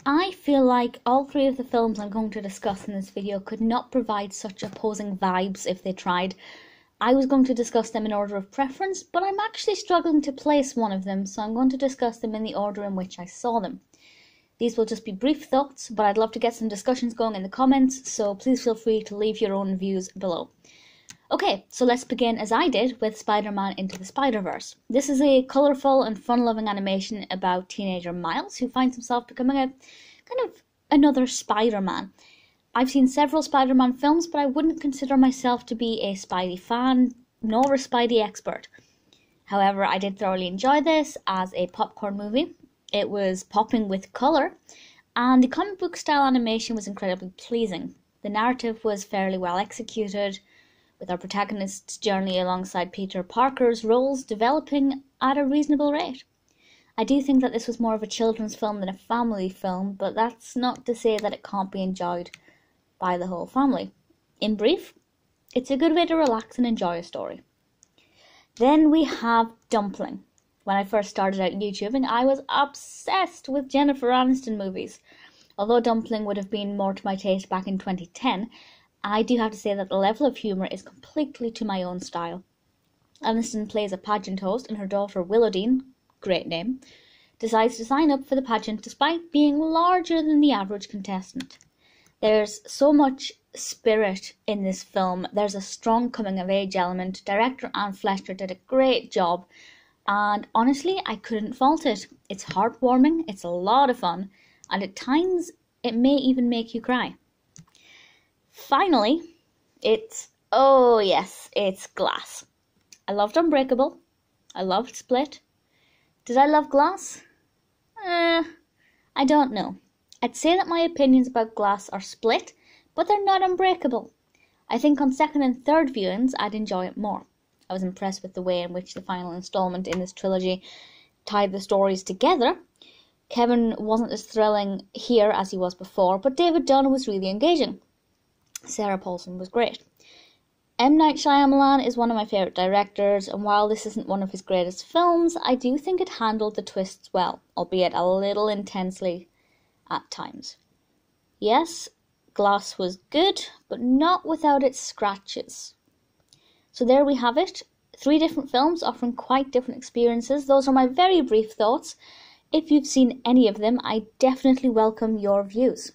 I feel like all three of the films I'm going to discuss in this video could not provide such opposing vibes if they tried. I was going to discuss them in order of preference, but I'm actually struggling to place one of them, so I'm going to discuss them in the order in which I saw them. These will just be brief thoughts, but I'd love to get some discussions going in the comments, so please feel free to leave your own views below. Okay, so let's begin as I did with Spider-Man Into the Spider-Verse. This is a colourful and fun-loving animation about teenager Miles, who finds himself becoming a kind of another Spider-Man. I've seen several Spider-Man films, but I wouldn't consider myself to be a Spidey fan, nor a Spidey expert. However, I did thoroughly enjoy this as a popcorn movie. It was popping with colour, and the comic book style animation was incredibly pleasing. The narrative was fairly well executed, with our protagonist's journey alongside Peter Parker's roles developing at a reasonable rate. I do think that this was more of a children's film than a family film, but that's not to say that it can't be enjoyed by the whole family. In brief, it's a good way to relax and enjoy a story. Then we have Dumplin. When I first started out YouTubing, I was obsessed with Jennifer Aniston movies. Although Dumplin would have been more to my taste back in 2010, I do have to say that the level of humour is completely to my own style. Aniston plays a pageant host, and her daughter Willowdean, great name, decides to sign up for the pageant despite being larger than the average contestant. There's so much spirit in this film. There's a strong coming-of-age element. Director Fletcher did a great job, and honestly, I couldn't fault it. It's heartwarming, it's a lot of fun, and at times it may even make you cry. Finally, it's Glass. I loved Unbreakable. I loved Split. Did I love Glass? I don't know. I'd say that my opinions about Glass are split, but they're not Unbreakable. I think on second and third viewings, I'd enjoy it more. I was impressed with the way in which the final installment in this trilogy tied the stories together. Kevin wasn't as thrilling here as he was before, but David Dunn was really engaging. Sarah Paulson was great. M. Night Shyamalan is one of my favourite directors, and while this isn't one of his greatest films, I do think it handled the twists well, albeit a little intensely at times. Yes, Glass was good, but not without its scratches. So there we have it. 3 different films offering quite different experiences. Those are my very brief thoughts. If you've seen any of them, I definitely welcome your views.